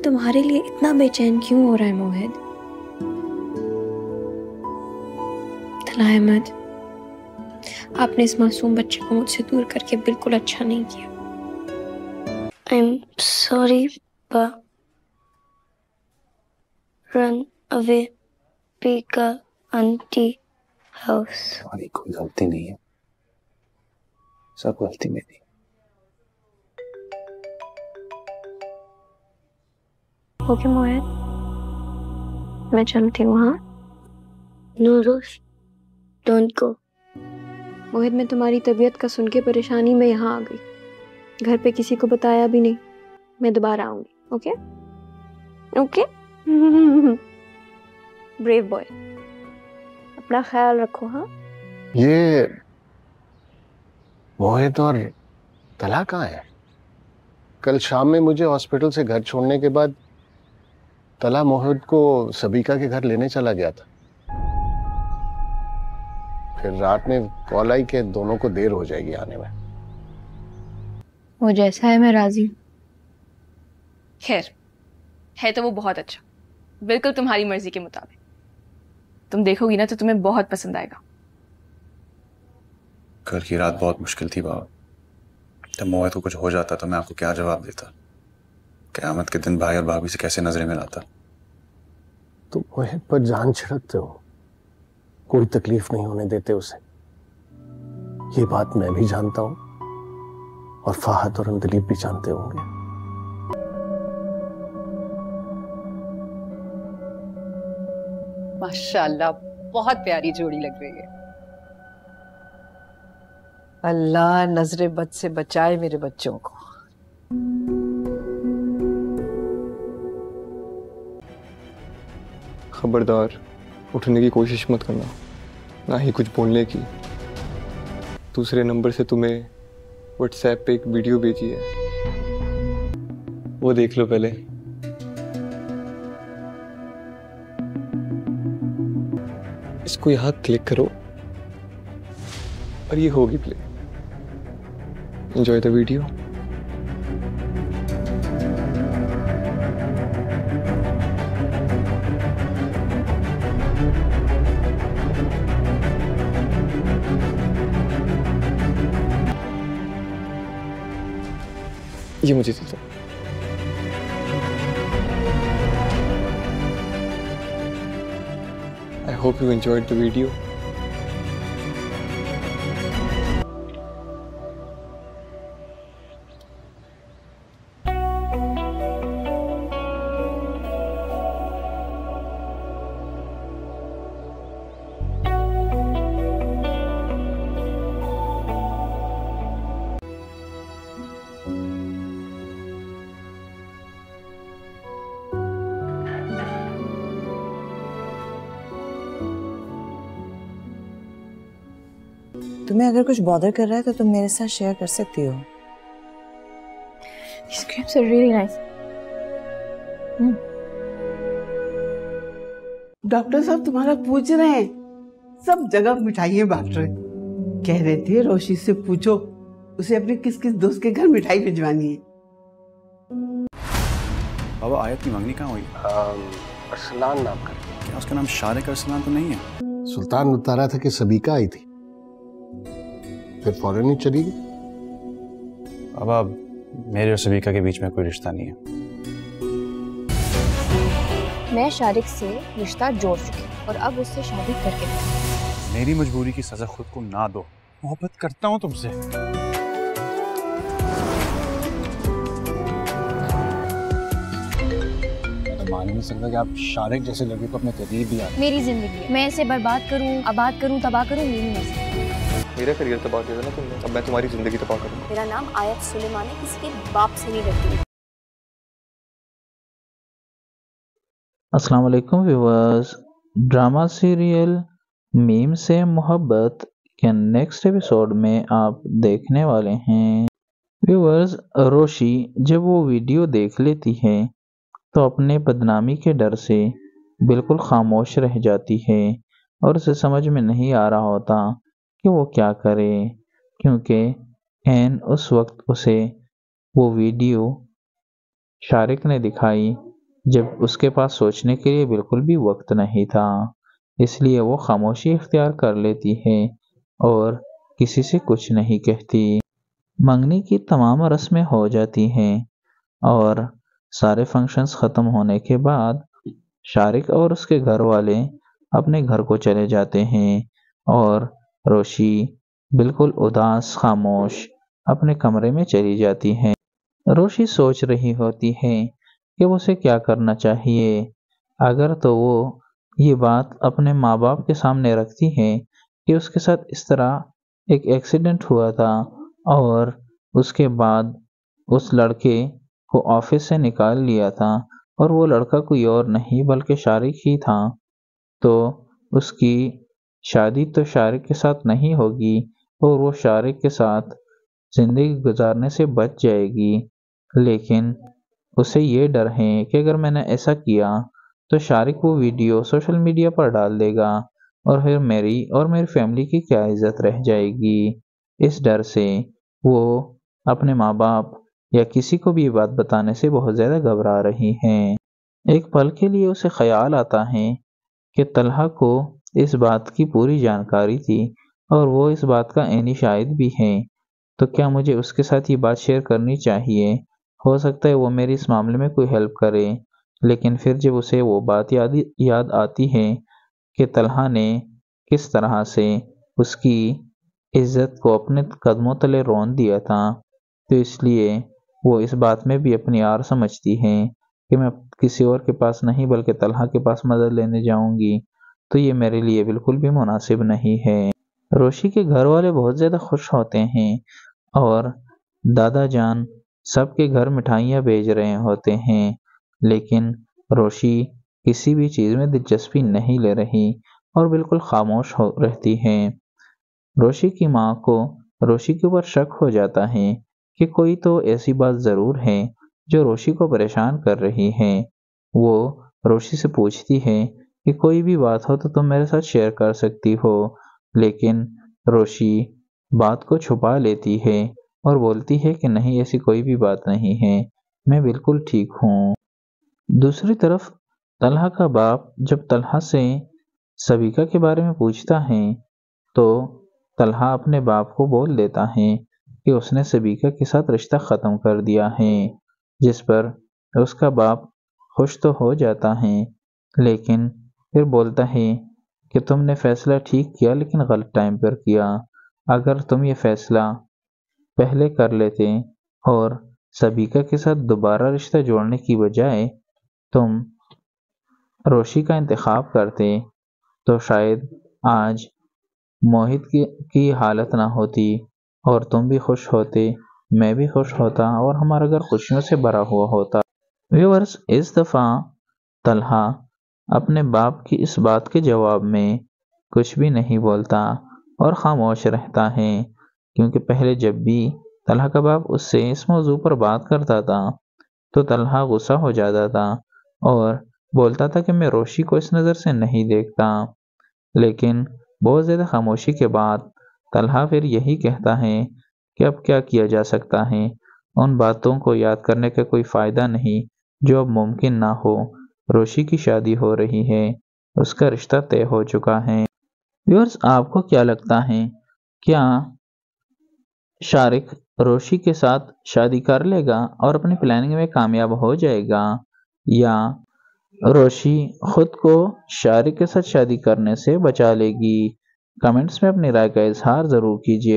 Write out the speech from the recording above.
تمہارے لیے اتنا بے چین کیوں ہو رہا ہے موہد؟ طلحہ احمد، آپ نے اس معصوم بچے کو مجھ سے دور کر کے بالکل اچھا نہیں کیا۔ I'm sorry با، run away پیکا آنٹی ہاؤس۔ تمہاری کوئی غلطی نہیں ہے، سب غلطی میری۔ اوکے موہد، میں چلتی ہوں۔ ہاں نو روش، ڈونٹ گو۔ موہد، میں تمہاری طبیعت کا سن کے پریشانی میں یہاں آ گئی، گھر پہ کسی کو بتایا بھی نہیں۔ میں دوبارہ آؤں گی، اوکے اوکے؟ بریو بوائے، اپنا خیال رکھو۔ ہاں یہ موہد اور طلحہ کہاں ہے؟ کل شام میں مجھے ہاسپٹل سے گھر چھوڑنے کے بعد طلحہ موہد کو سبیکا کے گھر لینے چلا گیا تھا، پھر رات میں کال آئی کہ دونوں کو دیر ہو جائے گی آنے میں۔ وہ جیسا ہے میں راضی ہوں۔ خیر ہے تو وہ بہت اچھا، بالکل تمہاری مرضی کے مطابق۔ تم دیکھو گی نا تو تمہیں بہت پسند آئے گا۔ کل کی رات بہت مشکل تھی بابا، جب موہد کو کچھ ہو جاتا تو میں آپ کو کیا جواب دیتا؟ قیامت کے دن بھائی اور بھابھی سے کیسے نظریں ملاتا؟ تم موہد پر جان چھڑکتے ہو، کوئی تکلیف نہیں ہونے دیتے اسے، یہ بات میں بھی جانتا ہوں اور فہد اور اندلیب بھی جانتے ہوں گے۔ ماشاءاللہ بہت پیاری جوڑی لگ رہی ہے۔ اللہ نظر بد سے بچائے میرے بچوں کو۔ خبردار، اٹھنے کی کوشش مت کرنا، نہ ہی کچھ بولنے کی۔ دوسرے نمبر سے تمہیں واٹس ایپ پہ ایک ویڈیو بھیجی ہے، وہ دیکھ لو پہلے۔ اس کو یہاں کلک کرو اور یہ ہوگی پلے۔ Enjoy the video. یہ مجھے دے دو۔ I hope you enjoyed the video. تمہیں اگر کچھ بادر کر رہا ہے تو تم میرے ساتھ شیئر کر سکتی ہو۔ These grapes are really nice. Doctor صاحب تمہارا پوچھ رہے ہیں، سب جگہ مٹھائیاں بانٹ رہے، کہہ رہے تھے روشی سے پوچھو اسے اپنے کس کس دوست کے گھر مٹھائی بھجوانی ہے۔ بابا آیت کی منگنی کہاں ہوئی؟ ارسلان نام کر کے۔ کیا اس کا نام شارق ارسلان تو نہیں ہے؟ سلطان بتا رہا تھا کہ سبیکا آئی تھی، پھر فوراً ہی چلی گئی۔ بابا میرے اور سبیکا کے بیچ میں کوئی رشتہ نہیں ہے۔ میں شارق سے رشتہ جوڑ چکی اور اب اس سے شادی کر کے دوں۔ میری مجبوری کی سزا خود کو نہ دو، محبت کرتا ہوں تم سے۔ میں تو مان نہیں سکتا کہ آپ شارق جیسے لڑکے کو اپنے قریب بھی آتے۔ میری زندگی ہے، میں اسے برباد کروں، آباد کروں، تباہ کروں، میری مرضی۔ میرا کریئر تباہ کیا تھا نا تم نے، اب میں تمہاری زندگی تباہ کروں گا۔ میرا نام آیت سلیمان ہے، کسی کے باپ سے نہیں ڈرتی۔ السلام علیکم ویورز، ڈرامہ سیریل میم سے محبت کے نیکسٹ ایپیسوڈ میں آپ دیکھنے والے ہیں۔ ویورز، روشی جب وہ ویڈیو دیکھ لیتی ہے تو اپنے بدنامی کے ڈر سے بالکل خاموش رہ جاتی ہے اور اسے سمجھ میں نہیں آ رہا ہوتا کہ وہ کیا کرے، کیونکہ عین اس وقت اسے وہ ویڈیو شارق نے دکھائی جب اس کے پاس سوچنے کے لیے بالکل بھی وقت نہیں تھا، اس لیے وہ خاموشی اختیار کر لیتی ہے اور کسی سے کچھ نہیں کہتی۔ منگنی کی تمام رسمیں ہو جاتی ہیں اور سارے فنکشنز ختم ہونے کے بعد شارق اور اس کے گھر والے اپنے گھر کو چلے جاتے ہیں اور روشی بالکل اداس خاموش اپنے کمرے میں چلی جاتی ہے۔ روشی سوچ رہی ہوتی ہے کہ اسے کیا کرنا چاہیے۔ اگر تو وہ یہ بات اپنے ماں باپ کے سامنے رکھتی ہے کہ اس کے ساتھ اس طرح ایک ایکسیڈنٹ ہوا تھا اور اس کے بعد اس لڑکے کو آفس سے نکال لیا تھا اور وہ لڑکا کوئی اور نہیں بلکہ شارق ہی تھا، تو اس کی شادی تو شارق کے ساتھ نہیں ہوگی اور وہ شارق کے ساتھ زندگی گزارنے سے بچ جائے گی۔ لیکن اسے یہ ڈر ہے کہ اگر میں نے ایسا کیا تو شارق وہ ویڈیو سوشل میڈیا پر ڈال دے گا اور پھر میری اور میری فیملی کی کیا عزت رہ جائے گی۔ اس ڈر سے وہ اپنے ماں باپ یا کسی کو بھی یہ بات بتانے سے بہت زیادہ گھبرا رہی ہیں۔ ایک پل کے لیے اسے خیال آتا ہے کہ طلحہ کو اس بات کی پوری جانکاری تھی اور وہ اس بات کا عینی شاہد بھی ہے، تو کیا مجھے اس کے ساتھ یہ بات شیئر کرنی چاہیے؟ ہو سکتا ہے وہ میری اس معاملے میں کوئی ہیلپ کرے۔ لیکن پھر جب اسے وہ بات یاد آتی ہے کہ طلحہ نے کس طرح سے اس کی عزت کو اپنے قدموں تلے رون دیا تھا، تو اس لیے وہ اس بات میں بھی اپنی آر سمجھتی ہے کہ میں کسی اور کے پاس نہیں بلکہ طلحہ کے پاس مدد لینے جاؤں گی، تو یہ میرے لیے بالکل بھی مناسب نہیں ہے۔ روشی کے گھر والے بہت زیادہ خوش ہوتے ہیں اور دادا جان سب کے گھر مٹھائیاں بھیج رہے ہوتے ہیں، لیکن روشی کسی بھی چیز میں دلچسپی نہیں لے رہی اور بالکل خاموش رہتی ہے۔ روشی کی ماں کو روشی کے اوپر شک ہو جاتا ہے کہ کوئی تو ایسی بات ضرور ہے جو روشی کو پریشان کر رہی ہے۔ وہ روشی سے پوچھتی ہے کہ کوئی بھی بات ہو تو تم میرے ساتھ شیئر کر سکتی ہو، لیکن روشی بات کو چھپا لیتی ہے اور بولتی ہے کہ نہیں، ایسی کوئی بھی بات نہیں ہے، میں بالکل ٹھیک ہوں۔ دوسری طرف طلحہ کا باپ جب طلحہ سے سبیکا کے بارے میں پوچھتا ہے تو طلحہ اپنے باپ کو بول دیتا ہے کہ اس نے سبیکا کے ساتھ رشتہ ختم کر دیا ہے، جس پر اس کا باپ خوش تو ہو جاتا ہے لیکن پھر بولتا ہے کہ تم نے فیصلہ ٹھیک کیا لیکن غلط ٹائم پر کیا۔ اگر تم یہ فیصلہ پہلے کر لیتے اور سبیکا کے ساتھ دوبارہ رشتہ جوڑنے کی بجائے تم روشی کا انتخاب کرتے تو شاید آج موہت کی حالت نہ ہوتی اور تم بھی خوش ہوتے، میں بھی خوش ہوتا اور ہمارا گھر خوشیوں سے بھرا ہوا ہوتا۔ ویورز، اس دفعہ طلحہ اپنے باپ کی اس بات کے جواب میں کچھ بھی نہیں بولتا اور خاموش رہتا ہے، کیونکہ پہلے جب بھی طلحہ کا باپ اس سے اس موضوع پر بات کرتا تھا تو طلحہ غصہ ہو جاتا تھا اور بولتا تھا کہ میں روشی کو اس نظر سے نہیں دیکھتا۔ لیکن بہت زیادہ خاموشی کے بعد طلحہ پھر یہی کہتا ہے کہ اب کیا کیا جا سکتا ہے، ان باتوں کو یاد کرنے کا کوئی فائدہ نہیں جو اب ممکن نہ ہو۔ روشی کی شادی ہو رہی ہے، اس کا رشتہ طے ہو چکا ہے۔ ویورز، آپ کو کیا لگتا ہے، کیا شارق روشی کے ساتھ شادی کر لے گا اور اپنی پلاننگ میں کامیاب ہو جائے گا، یا روشی خود کو شارق کے ساتھ شادی کرنے سے بچا لے گی؟ کمنٹس میں اپنی رائے کا اظہار ضرور کیجیے۔